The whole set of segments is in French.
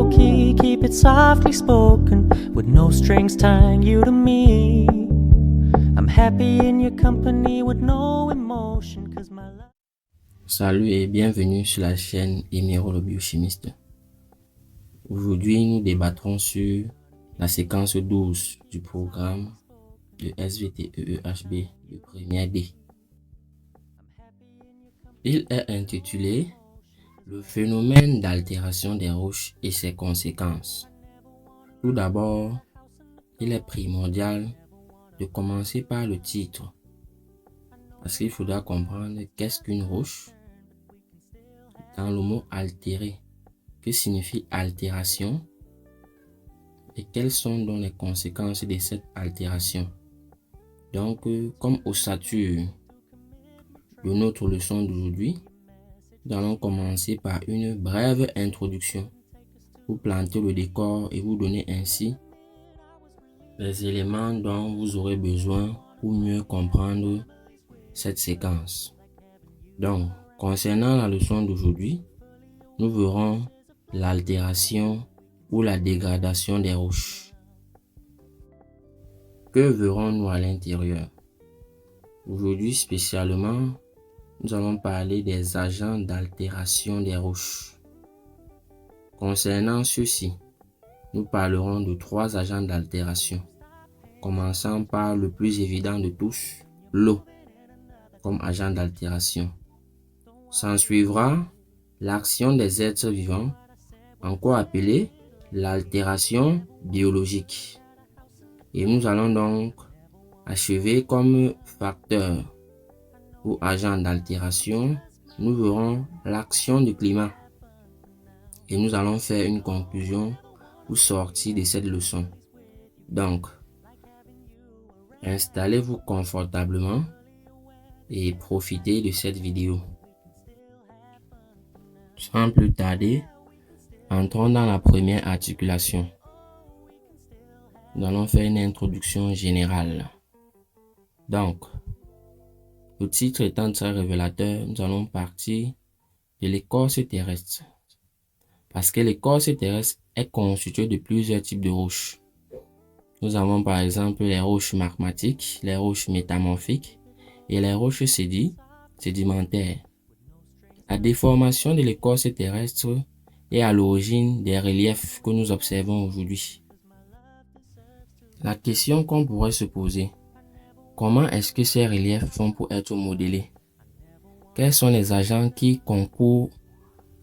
low-key, keep it softly spoken, with no strings tying you to me. I'm happy in your company with no emotion, 'cause my love... Salut et bienvenue sur la chaîne Emero le biochimiste. Aujourd'hui, nous débattrons sur la séquence 12 du programme de SVT-EEHB de première D. Il est intitulé Le phénomène d'altération des roches et ses conséquences. Tout d'abord, il est primordial de commencer par le titre, parce qu'il faudra comprendre qu'est-ce qu'une roche. Dans le mot altéré, que signifie altération et quelles sont donc les conséquences de cette altération. Donc, comme ossature de notre leçon d'aujourd'hui, nous allons commencer par une brève introduction pour planter le décor et vous donner ainsi les éléments dont vous aurez besoin pour mieux comprendre cette séquence. Donc, concernant la leçon d'aujourd'hui, nous verrons l'altération ou la dégradation des roches. Que verrons-nous à l'intérieur? Aujourd'hui spécialement, nous allons parler des agents d'altération des roches. Concernant ceux-ci, nous parlerons de 3 agents d'altération, commençant par le plus évident de tous, l'eau, comme agent d'altération. S'en suivra l'action des êtres vivants, encore appelée l'altération biologique. Et nous allons donc achever comme facteur ou agent d'altération, nous verrons l'action du climat. Et nous allons faire une conclusion pour sortir de cette leçon. Donc, installez-vous confortablement et profitez de cette vidéo. Sans plus tarder, entrons dans la première articulation. Nous allons faire une introduction générale. Donc, le titre étant très révélateur, nous allons partir de l'écorce terrestre. Parce que l'écorce terrestre est constituée de plusieurs types de roches. Nous avons par exemple les roches magmatiques, les roches métamorphiques et les roches sédimentaires. La déformation de l'écorce terrestre est à l'origine des reliefs que nous observons aujourd'hui. La question qu'on pourrait se poser, comment est-ce que ces reliefs font pour être modélés? Quels sont les agents qui concourent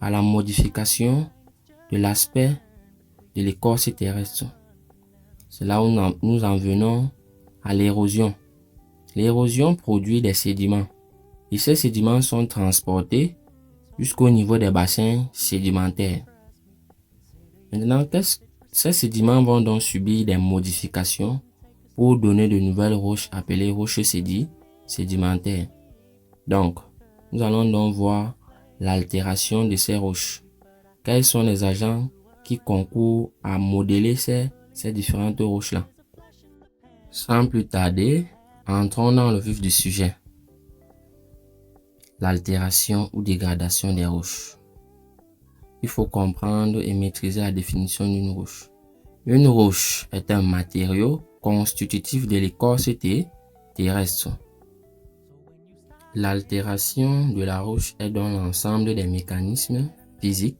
à la modification de l'aspect de l'écorce terrestre? C'est là où nous en venons à l'érosion. L'érosion produit des sédiments et ces sédiments sont transportés jusqu'au niveau des bassins sédimentaires. Maintenant, ces sédiments vont donc subir des modifications pour donner de nouvelles roches appelées roches sédimentaires. Donc, nous allons donc voir l'altération de ces roches. Quels sont les agents qui concourent à modeler ces différentes roches-là? Sans plus tarder, entrons dans le vif du sujet. L'altération ou dégradation des roches. Il faut comprendre et maîtriser la définition d'une roche. Une roche est un matériau constitutif de l'écorce terrestre. L'altération de la roche est donc l'ensemble des mécanismes physiques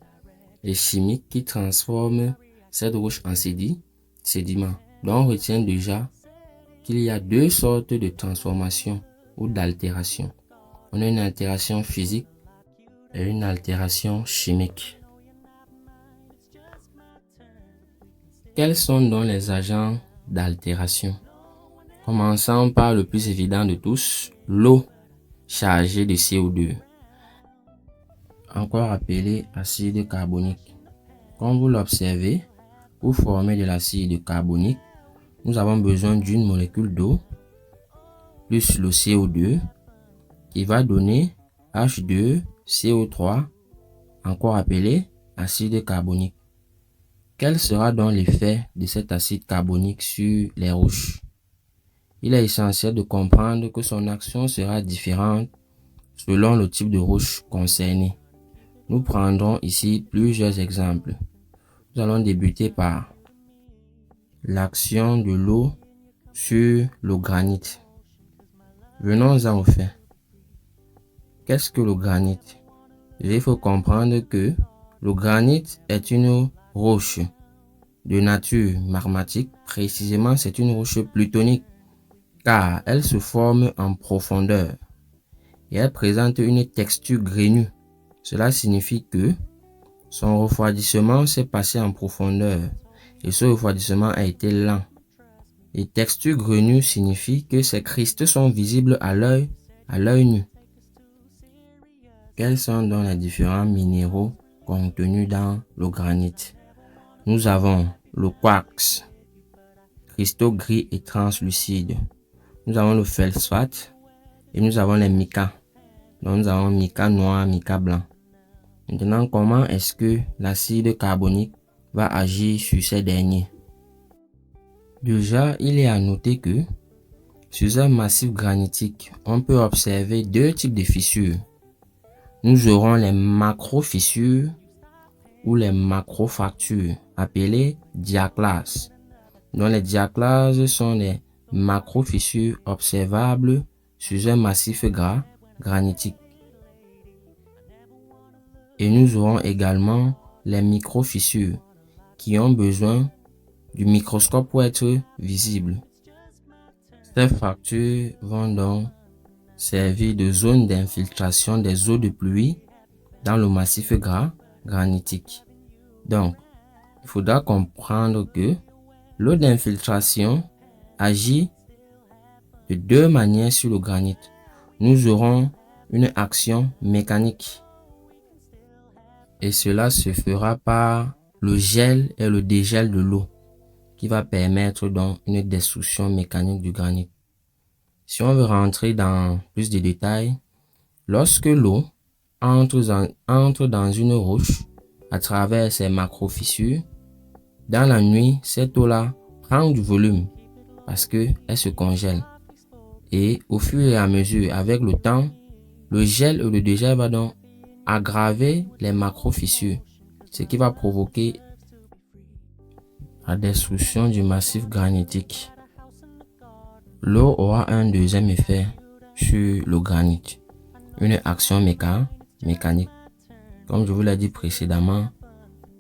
et chimiques qui transforment cette roche en sédiment. Donc on retient déjà qu'il y a 2 sortes de transformation ou d'altération. On a une altération physique et une altération chimique. Quels sont donc les agents d'altération? Commençons par le plus évident de tous, l'eau chargée de CO2, encore appelé acide carbonique. Comme vous l'observez, pour former de l'acide carbonique, nous avons besoin d'une molécule d'eau plus le CO2 qui va donner H2CO3, encore appelé acide carbonique. Quel sera donc l'effet de cet acide carbonique sur les roches? Il est essentiel de comprendre que son action sera différente selon le type de roche concernée. Nous prendrons ici plusieurs exemples. Nous allons débuter par l'action de l'eau sur le granit. Venons-en au fait. Qu'est-ce que le granit? Il faut comprendre que le granit est une roche de nature magmatique. Précisément, c'est une roche plutonique car elle se forme en profondeur et elle présente une texture grainue. Cela signifie que son refroidissement s'est passé en profondeur et ce refroidissement a été lent. Et texture grainue signifie que ces cristaux sont visibles à l'œil nu. Quels sont donc les différents minéraux contenus dans le granit? Nous avons le quartz, cristaux gris et translucides. Nous avons le feldspath et nous avons les micas. Donc nous avons mica noir, mica blanc. Maintenant, comment est-ce que l'acide carbonique va agir sur ces derniers? Déjà, il est à noter que sur un massif granitique, on peut observer deux types de fissures. Nous aurons les macro-fissures ou les macro-fractures, appelées diaclases. Donc les diaclases sont les macro-fissures observables sur un massif granitique. Et nous aurons également les micro-fissures qui ont besoin du microscope pour être visibles. Ces fractures vont donc servir de zone d'infiltration des eaux de pluie dans le massif granitique. Donc, il faudra comprendre que l'eau d'infiltration agit de deux manières sur le granit. Nous aurons une action mécanique et cela se fera par le gel et le dégel de l'eau qui va permettre donc une destruction mécanique du granit. Si on veut rentrer dans plus de détails, lorsque l'eau entre dans une roche à travers ses macro-fissures, dans la nuit, cette eau-là prend du volume parce qu'elle se congèle. Et au fur et à mesure, avec le temps, le gel et le dégel va donc aggraver les macro-fissures, ce qui va provoquer la destruction du massif granitique. L'eau aura un deuxième effet sur le granit, une action mécanique. Comme je vous l'ai dit précédemment,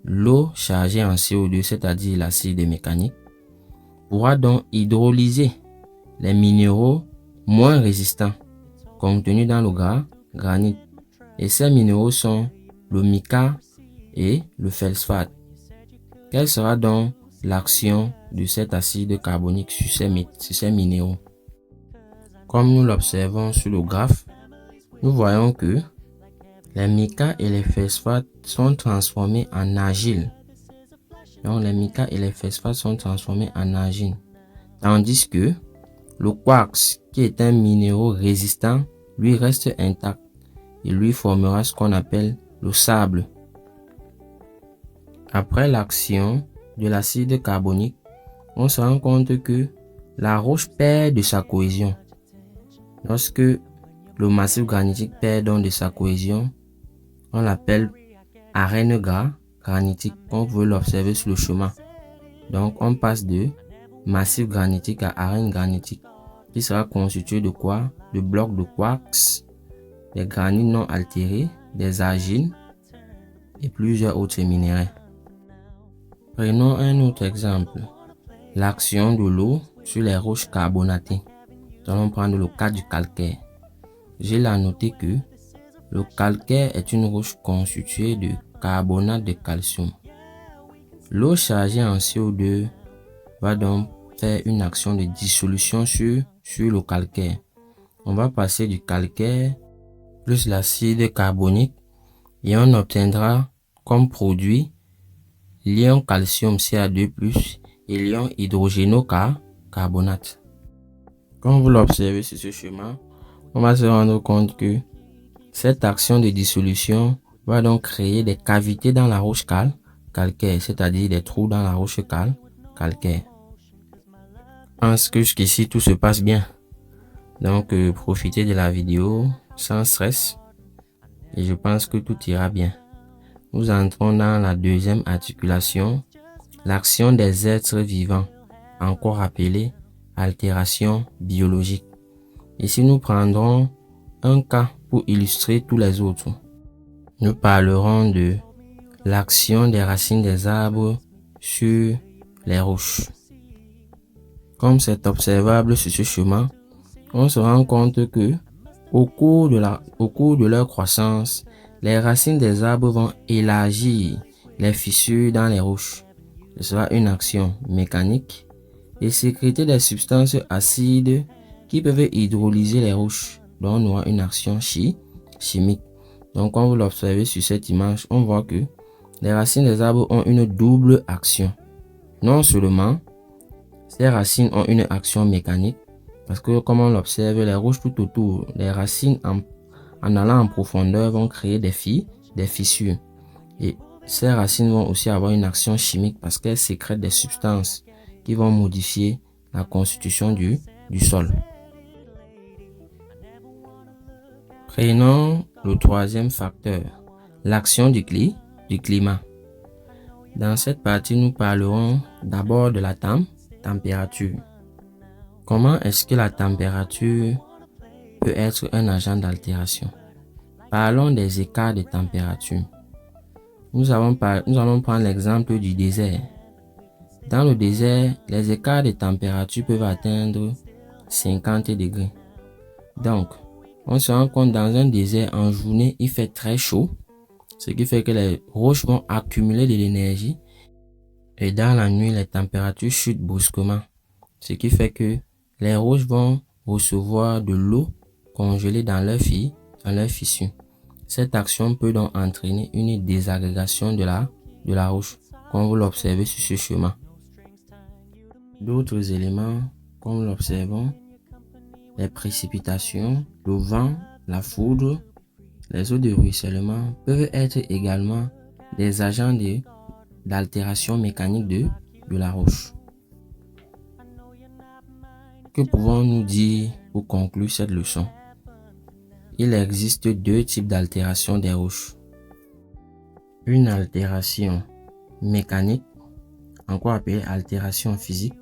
l'eau chargée en CO2, c'est-à-dire l'acide mécanique, pourra donc hydrolyser les minéraux moins résistants contenus dans le granit. Et ces minéraux sont le mica et le feldspath. Quelle sera donc l'action de cet acide carbonique sur ces minéraux? Comme nous l'observons sur le graphe, nous voyons que les mica et les phosphates sont transformés en argile. Donc les mica et les phosphates sont transformés en argile. Tandis que le quartz, qui est un minéraux résistant, lui reste intact et lui formera ce qu'on appelle le sable. Après l'action de l'acide carbonique, on se rend compte que la roche perd de sa cohésion. Lorsque le massif granitique perd donc de sa cohésion, on l'appelle arène granitique, on peut l'observer sur le chemin. Donc on passe de massif granitique à arène granitique, qui sera constitué de quoi? De blocs de quartz, des granites non altérés, des argiles et plusieurs autres minéraux. Prenons un autre exemple, l'action de l'eau sur les roches carbonatées. Nous allons prendre le cas du calcaire. J'ai à noter que le calcaire est une roche constituée de carbonate de calcium. L'eau chargée en CO2 va donc faire une action de dissolution sur le calcaire. On va passer du calcaire plus l'acide carbonique et on obtiendra comme produit l'ion calcium Ca2+ et l'ion hydrogénocarbonate. Comme vous l'observez sur ce schéma, on va se rendre compte que cette action de dissolution va donc créer des cavités dans la roche calcaire, c'est-à-dire des trous dans la roche calcaire. Je pense que jusqu'ici tout se passe bien. Donc profitez de la vidéo sans stress et je pense que tout ira bien. nous entrons dans la deuxième articulation, l'action des êtres vivants, encore appelée altération biologique. Ici, nous prendrons un cas pour illustrer tous les autres. Nous parlerons de l'action des racines des arbres sur les roches. Comme c'est observable sur ce chemin, on se rend compte que au cours de leur croissance, les racines des arbres vont élargir les fissures dans les roches. Ce sera une action mécanique et sécréter des substances acides qui peuvent hydrolyser les roches. Donc on aura une action chimique. Donc quand vous l'observez sur cette image, on voit que les racines des arbres ont une double action. Non seulement ces racines ont une action mécanique, parce que comme on l'observe, les roches tout autour, les racines en allant en profondeur vont créer des fissures. Et ces racines vont aussi avoir une action chimique parce qu'elles sécrètent des substances qui vont modifier la constitution du sol. Prenons le troisième facteur, l'action du climat. Dans cette partie, nous parlerons d'abord de la température. Comment est-ce que la température peut être un agent d'altération? Parlons des écarts de température. Nous allons prendre l'exemple du désert. Dans le désert, les écarts de température peuvent atteindre 50 degrés. Donc, on se rend compte dans un désert, en journée, il fait très chaud, ce qui fait que les roches vont accumuler de l'énergie. Et dans la nuit, les températures chutent brusquement, ce qui fait que les roches vont recevoir de l'eau congelée dans leur fissure. Cette action peut donc entraîner une désagrégation de la roche, comme vous l'observez sur ce chemin. D'autres éléments, comme l'observons, les précipitations, le vent, la foudre, les eaux de ruissellement peuvent être également des agents d'altération mécanique de la roche. Que pouvons-nous dire pour conclure cette leçon? Il existe deux types d'altération des roches. Une altération mécanique, encore appelée altération physique,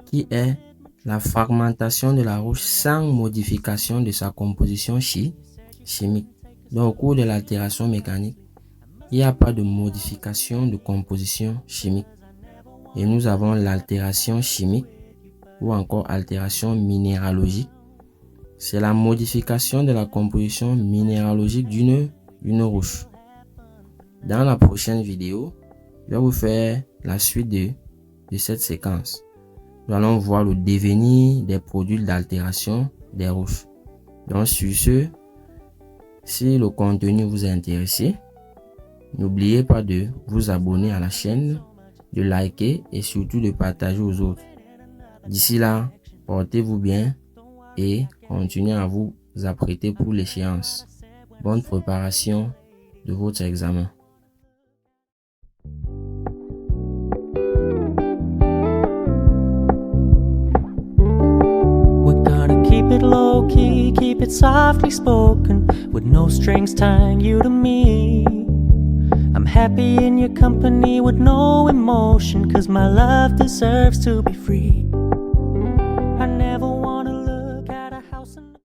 qui est la fragmentation de la roche sans modification de sa composition chimique. Donc, au cours de l'altération mécanique, il n'y a pas de modification de composition chimique. Et nous avons l'altération chimique ou encore altération minéralogique. C'est la modification de la composition minéralogique d'une roche. Dans la prochaine vidéo, je vais vous faire la suite de cette séquence. Nous allons voir le devenir des produits d'altération des roches. Donc sur ce, si le contenu vous a intéressé, n'oubliez pas de vous abonner à la chaîne, de liker et surtout de partager aux autres. D'ici là, portez-vous bien et continuez à vous apprêter pour l'échéance. Bonne préparation de votre examen. Keep it low key, keep it softly spoken, with no strings tying you to me. I'm happy in your company with no emotion, 'cause my love deserves to be free.